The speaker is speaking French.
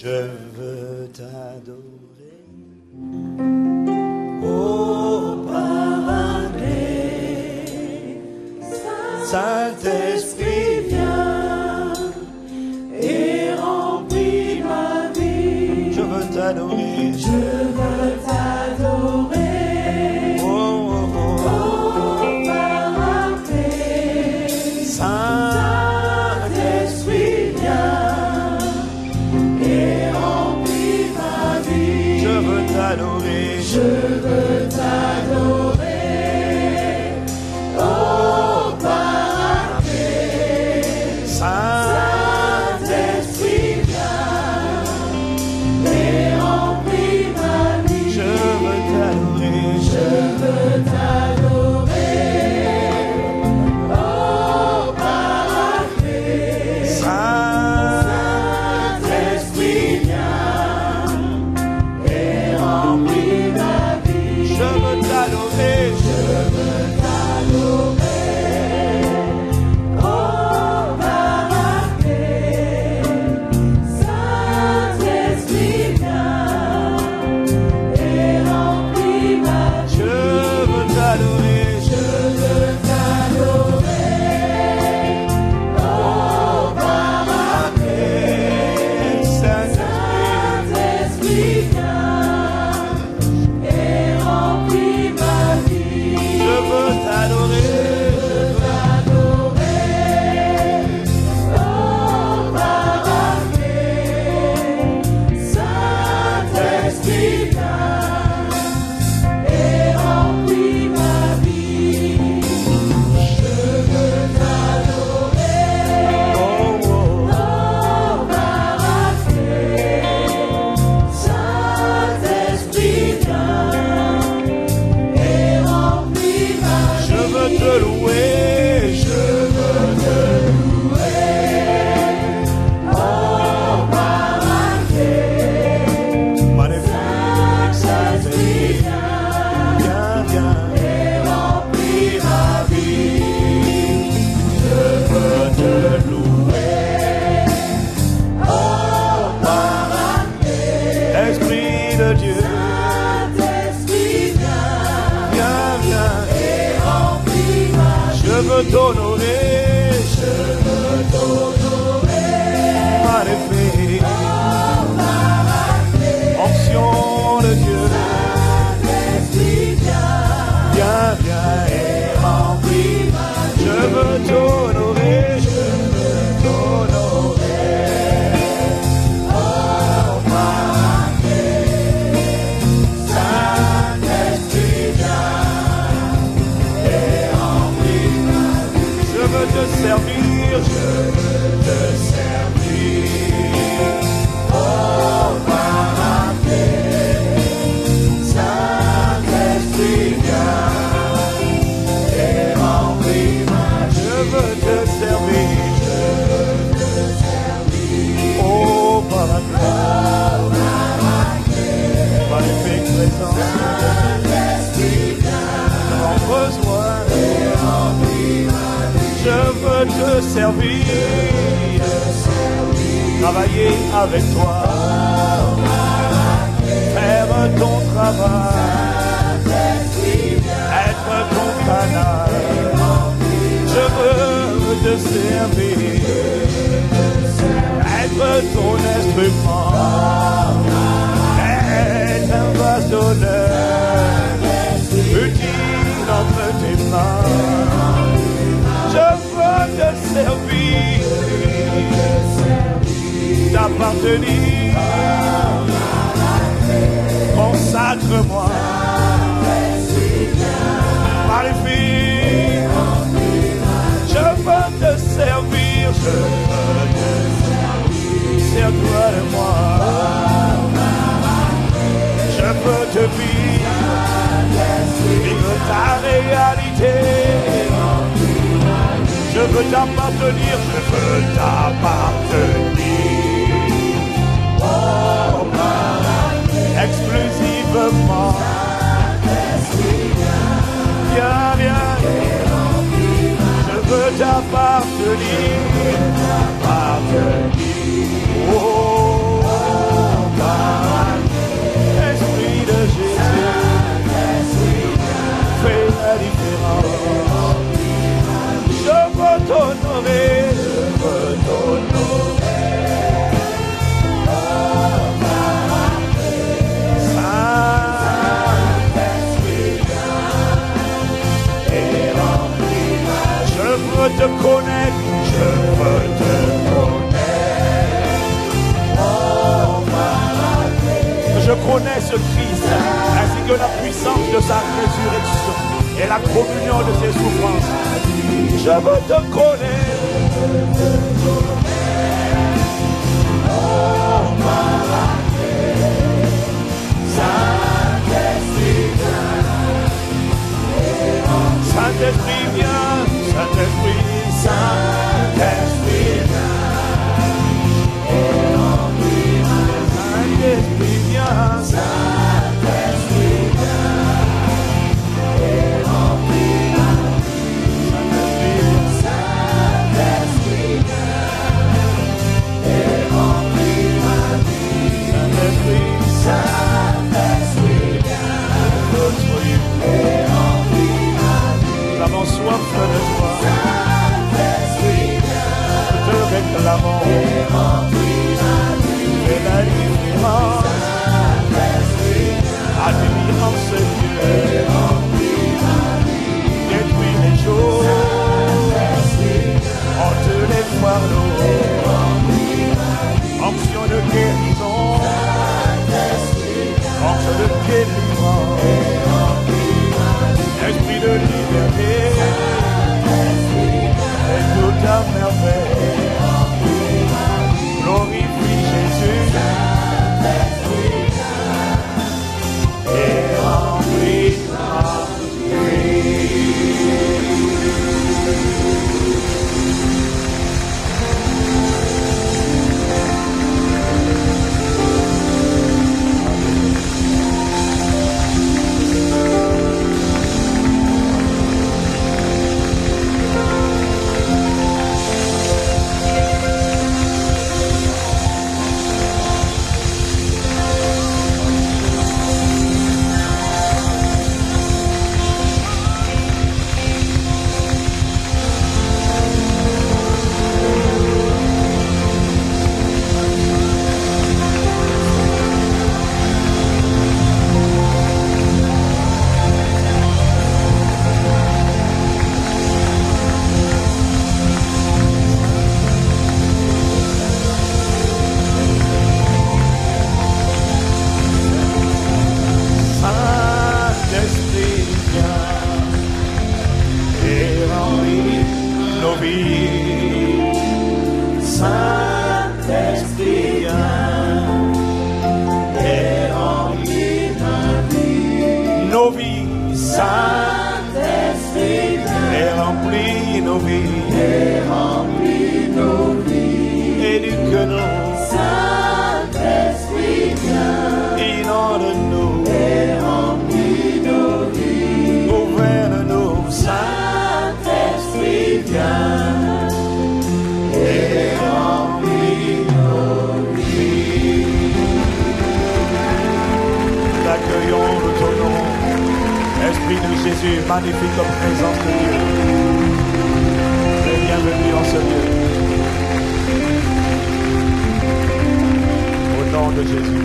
Je veux t'adorer. Oh Paraclet, Saint-Esprit viens et remplis ma vie. Je veux t'adorer. Je veux t'adorer. Oh, oh, oh. Oh Paraclet, Saint-Esprit viens et remplis ma vie. Je veux t'adorer. Je veux t'adorer. Oh Paraclet, Saint-Esprit viens et remplis ma vie. Je veux t'adorer. Je veux t'adorer. Oh Paraclet, Saint-Esprit viens et remplis ma vie. Je veux t'adorer. Je veux t'adorer. Oh Paraclet, Saint-Esprit viens et remplis ma vie. Je veux t'adorer. Je veux t'adorer. Oh Paraclet, Saint-Esprit viens et remplis ma vie. Je veux t'adorer. Oh Paraclet, Saint-Esprit viens et remplis ma vie. Je veux t'adorer. Oh Paraclet, Saint-Esprit viens et remplis ma vie. Je veux te louer. Je veux te louer. Oh Paraclet, magnifique Saint-Esprit viens, viens et remplis ma vie. Je veux te louer. Oh Paraclet, Esprit de Dieu, Saint-Esprit viens, viens et remplis ma vie. Je veux t'honorer. Je veux t'honorer. Magnifique. Oh Paraclet, onction de Dieu, Saint-Esprit viens, viens et remplis ma vie. Je veux t'honorer. Je veux t'honorer. Oh Paraclet, Saint-Esprit viens et remplis ma vie. Je veux te servir. Je veux te servir. Oh Paraclet, Saint-Esprit viens et remplis ma vie. Je veux te servir. Je veux te servir. Oh Paraclet, magnifique présence. Saint-Esprit viens, grand besoin et remplis ma vie. Je veux te servir. Travailler avec toi. Faire ton travail. Être ton canal. Je veux te servir. Être ton instrument. Être un vase d'honneur. Utile entre tes mains. Je veux te servir. T'appartenir. Consacre-moi. Magnifique. Je veux te servir. Je veux te servir. Sers-toi de moi. Je veux te vivre ta réalité. Je veux t'appartenir. Je veux t'appartenir. Oh Paraclet, exclusivement. Viens, viens. Je veux t'appartenir. Oh communion de ses souffrances. Je veux te connaître. Oh, Saint-Esprit viens, Saint-Esprit, Saint-Esprit viens, Saint-Esprit viens, et remplis ma vie. Saint-Esprit viens, et remplis ma vie. Saint-Esprit viens, et remplis ma vie. Nous avons soif de toi. Saint-Esprit viens, nous te réclamons, et remplis ma vie. Fais la différence. Admirant ce Dieu, détruis les choses, ôte les fardeaux, onction de guérison, onction de délivrance, esprit de liberté, et toute ta merveille, glorifie Jésus. Et remplis ma Jésus, magnifique présence de Dieu. Bienvenue en ce lieu. Au nom de Jésus.